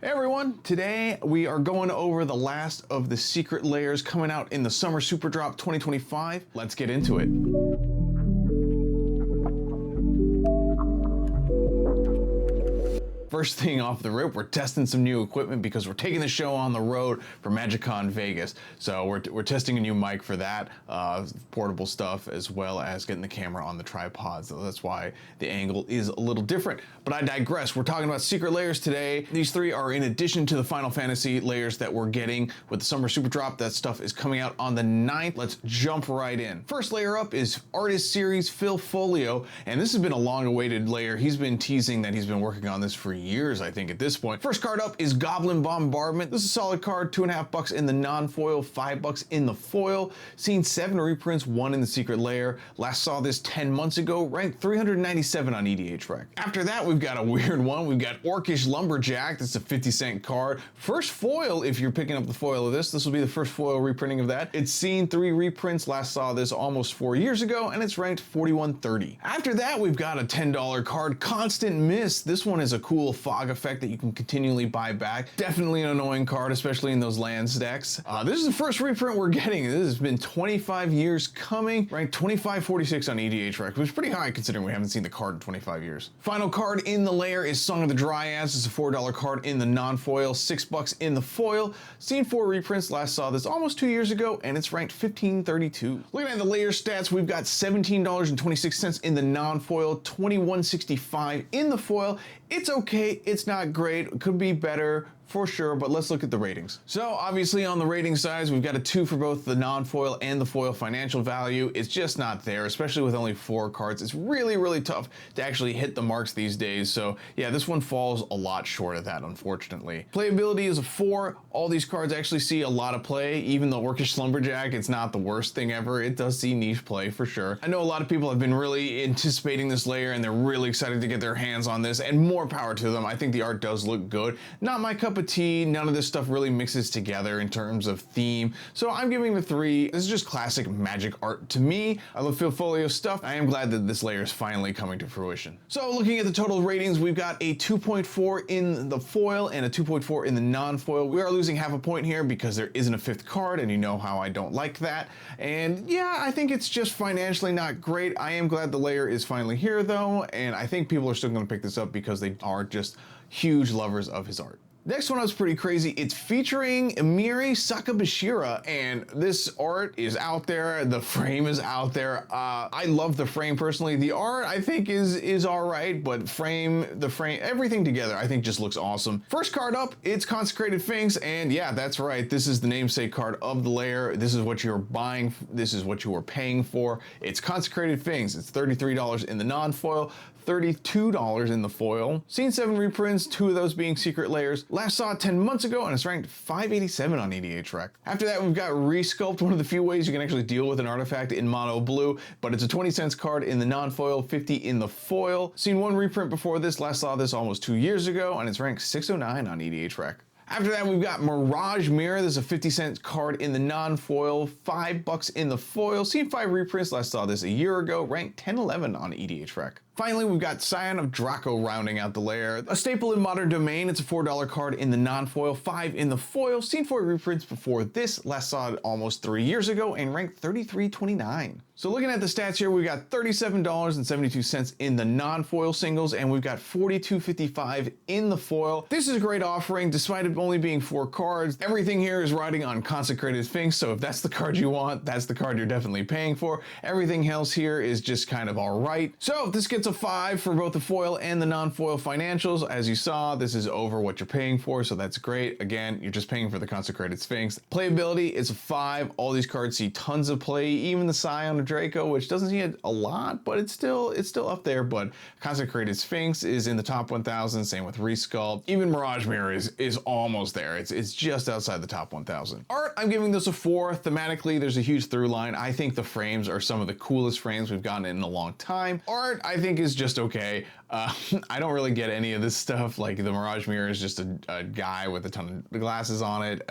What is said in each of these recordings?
Hey everyone, today we are going over the last of the Secret Lairs coming out in the Summer Superdrop 2025. Let's get into it. First thing off the rip, we're testing some new equipment because we're taking the show on the road for MagicCon Vegas. So we're testing a new mic for that, portable stuff, as well as getting the camera on the tripod. So that's why the angle is a little different. But I digress. We're talking about Secret Lairs today. These three are in addition to the Final Fantasy Lairs that we're getting with the Summer Superdrop. That stuff is coming out on the 9th. Let's jump right in. First layer up is Artist Series Phil Folio, and this has been a long-awaited layer. He's been teasing that he's been working on this for years, I think, at this point. First card up is Goblin Bombardment. This is a solid card, $2.50 in the non-foil, $5 in the foil. Seen 7 reprints, 1 in the Secret Lair. Last saw this 10 months ago, ranked 397 on EDH Rec. After that, we've got a weird one. We've got Orcish Lumberjack. This is a 50-cent card. First foil, if you're picking up the foil of this will be the first foil reprinting of that. It's seen 3 reprints. Last saw this almost 4 years ago, and it's ranked 4130. After that, we've got a $10 card, Constant Mist. This one is a cool fog effect that you can continually buy back. Definitely an annoying card, especially in those lands decks. This is the first reprint we're getting. This has been 25 years coming, ranked 2546 on EDH Rec, which is pretty high considering we haven't seen the card in 25 years. Final card in the layer is Song of the Dryads. It's a $4 card in the non-foil, $6 in the foil. Seen 4 reprints. Last saw this almost 2 years ago, and it's ranked 1532. Looking at the layer stats, we've got $17.26 in the non-foil, $21.65 in the foil. It's okay, it's not great, it could be better for sure, but let's look at the ratings. So obviously on the rating size, we've got a 2 for both the non-foil and the foil financial value. It's just not there, especially with only 4 cards. It's really, really tough to actually hit the marks these days. So yeah, this one falls a lot short of that, unfortunately. Playability is a 4. All these cards actually see a lot of play. Even the Orcish Lumberjack, it's not the worst thing ever. It does see niche play for sure. I know a lot of people have been really anticipating this layer and they're really excited to get their hands on this, and more power to them. I think the art does look good. Not my cup of tea. None of this stuff really mixes together in terms of theme. So I'm giving it a 3. This is just classic Magic art to me. I love Phil Folio stuff. I am glad that this layer is finally coming to fruition. So looking at the total ratings, we've got a 2.4 in the foil and a 2.4 in the non-foil. We are losing half a point here because there isn't a 5th card, and you know how I don't like that. And yeah, I think it's just financially not great. I am glad the layer is finally here though, and I think people are still going to pick this up because they are just huge lovers of his art. Next one was pretty crazy. It's featuring Emiri Sakabashira, and this art is out there. The frame is out there. I love the frame personally. The art I think is all right, but the frame, everything together I think just looks awesome. First card up, it's Consecrated Sphinx, and yeah, that's right. This is the namesake card of the layer. This is what you're buying. This is what you are paying for. It's Consecrated Sphinx. It's $33 in the non-foil, $32 in the foil. Seen 7 reprints, 2 of those being Secret Lairs. Last saw it 10 months ago, and it's ranked 587 on EDH Rec. After that, we've got Resculpt, one of the few ways you can actually deal with an artifact in mono blue, but it's a 20 cents card in the non-foil, 50 in the foil. Seen 1 reprint before this. Last saw this almost 2 years ago, and it's ranked 609 on EDH Rec. After that, we've got Mirage Mirror. This is a 50-cent card in the non-foil, $5 in the foil. Seen 5 reprints. Last saw this a year ago, ranked 1011 on EDH Rec. Finally, we've got Scion of Draco rounding out the layer. A staple in Modern Domain. It's a $4 card in the non-foil, 5 in the foil. Seen 4 reprints before this. Last saw it almost 3 years ago and ranked 3329. So looking at the stats here, we've got $37.72 in the non-foil singles, and we've got $42.55 in the foil. This is a great offering, despite it only being 4 cards. Everything here is riding on Consecrated Sphinx, so if that's the card you want, that's the card you're definitely paying for. Everything else here is just kind of all right. So this gets a 5 for both the foil and the non-foil financials. As you saw, this is over what you're paying for, so that's great. Again, you're just paying for the Consecrated Sphinx. Playability is a 5. All these cards see tons of play, even the Scion of Draco, which doesn't see it a lot, but it's still up there. But Consecrated Sphinx is in the top 1,000, same with Resculpt. Even Mirage Mirror is almost there. It's just outside the top 1,000. Art, I'm giving this a 4. Thematically, there's a huge through line. I think the frames are some of the coolest frames we've gotten in a long time. Art, I think, is just okay. I don't really get any of this stuff. Like the Mirage Mirror is just a guy with a ton of glasses on it.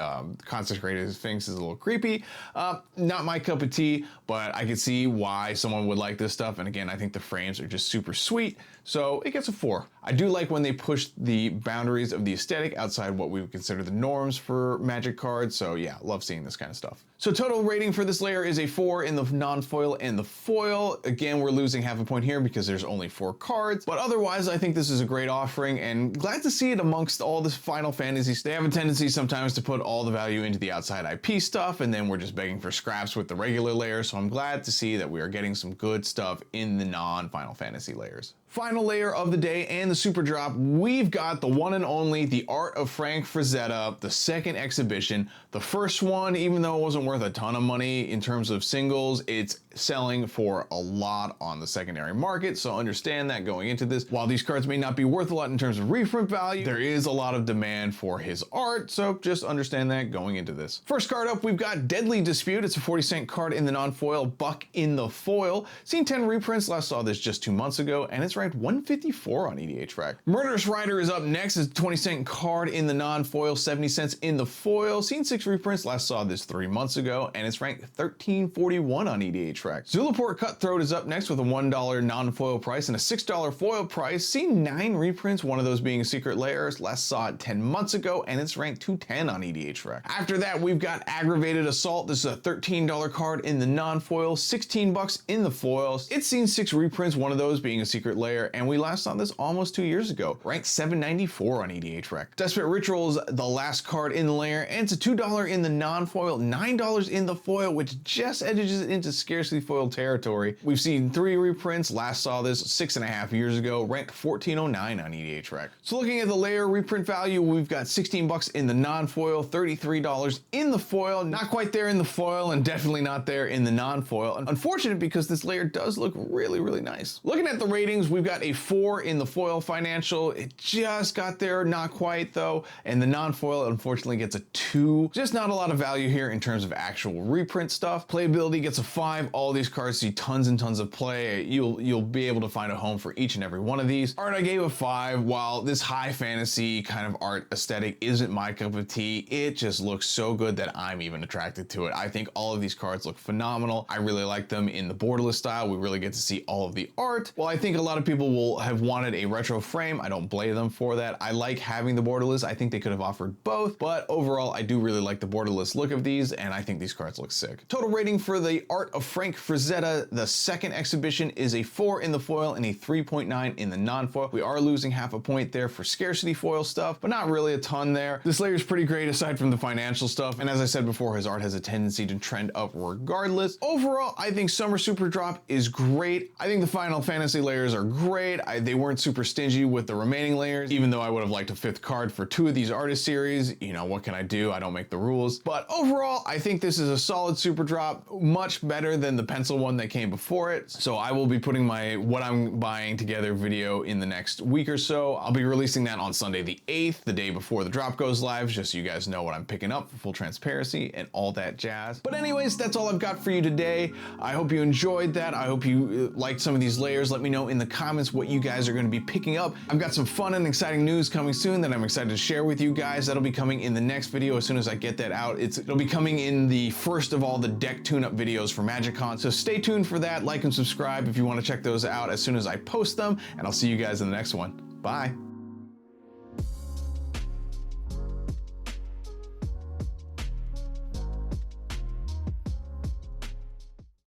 Consecrated Sphinx is a little creepy. Not my cup of tea, but I can see why someone would like this stuff. And again, I think the frames are just super sweet. So it gets a 4. I do like when they push the boundaries of the aesthetic outside what we would consider the norms for Magic cards. So yeah, love seeing this kind of stuff. So total rating for this layer is a 4 in the non-foil and the foil. Again, we're losing half a point here because there's only 4 cards, but otherwise I think this is a great offering and glad to see it amongst all this Final Fantasy. They have a tendency sometimes to put all the value into the outside IP stuff and then we're just begging for scraps with the regular layer. So I'm glad to see that we are getting some good stuff in the non-Final Fantasy layers. Final layer of the day and the super drop, we've got the one and only The Art of Frank Frazetta, the second exhibition. The first one, even though it wasn't worth a ton of money in terms of singles, it's selling for a lot on the secondary market, so understand that going into this. While these cards may not be worth a lot in terms of reprint value, there is a lot of demand for his art, so just understand that going into this. First card up, we've got Deadly Dispute. It's a 40-cent card in the non-foil, buck in the foil. Seen 10 reprints, last saw this just 2 months ago, and it's ranked 154 on EDHREC. Murderous Rider is up next. It's a 20-cent card in the non-foil, 70 cents in the foil. Seen 6 reprints, last saw this 3 months ago, and it's ranked 1341 on EDHREC. Zulaport Cutthroat is up next with a $1 non-foil price and a $6 foil price. Seen 9 reprints, one of those being Secret Lairs. Last saw it 10 months ago, and it's ranked 210 on EDHREC. After that, we've got Aggravated Assault. This is a $13 card in the non-foil, 16 bucks in the foils. It's seen 6 reprints, one of those being a Secret Lair, and we last saw this almost 2 years ago. Ranked 794 on EDHREC. Desperate Ritual is the last card in the layer, and it's a $2 in the non-foil, $9 in the foil, which just edges it into scarcity foil territory. We've seen 3 reprints. Last saw this 6.5 years ago. Ranked 1409 on EDHREC. So looking at the layer reprint value, we've got 16 bucks in the non-foil, $33 in the foil. Not quite there in the foil, and definitely not there in the non-foil. Unfortunate because this layer does look really, really nice. Looking at the ratings, we've got a 4 in the foil financial. It just got there, not quite though. And the non-foil unfortunately gets a 2. Just not a lot of value here in terms of actual reprint stuff. Playability gets a 5. All these cards see tons and tons of play. You'll be able to find a home for each and every one of these. Art I gave a 5. While this high fantasy kind of art aesthetic isn't my cup of tea, it just looks so good that I'm even attracted to it. I think all of these cards look phenomenal. I really like them in the borderless style. We really get to see all of the art. While I think a lot of people will have wanted a retro frame, I don't blame them for that. I like having the borderless. I think they could have offered both, but overall I do really like the borderless look of these, and I think these cards look sick. Total rating for the Art of Frank Frazetta, the second exhibition, is a 4 in the foil and a 3.9 in the non-foil. We are losing half a point there for scarcity foil stuff, but not really a ton there. This layer is pretty great aside from the financial stuff, and as I said before, his art has a tendency to trend up regardless. Overall, I think Summer Super Drop is great. I think the Final Fantasy layers are great. They weren't super stingy with the remaining layers, even though I would have liked a 5th card for 2 of these artist series. You know, what can I do? I don't make the rules. But overall, I think this is a solid Super Drop, much better than the pencil one that came before it. So I will be putting my what I'm buying together video in the next week or so. I'll be releasing that on Sunday the 8th, the day before the drop goes live, just so you guys know what I'm picking up for full transparency and all that jazz. But anyways, that's all I've got for you today. I hope you enjoyed that. I hope you liked some of these layers. Let me know in the comments what you guys are going to be picking up. I've got some fun and exciting news coming soon that I'm excited to share with you guys. That'll be coming in the next video as soon as I get that out. It'll be coming in the first of all the deck tune-up videos for MagicCon, so stay tuned for that. Like and subscribe if you want to check those out as soon as I post them, and I'll see you guys in the next one. Bye.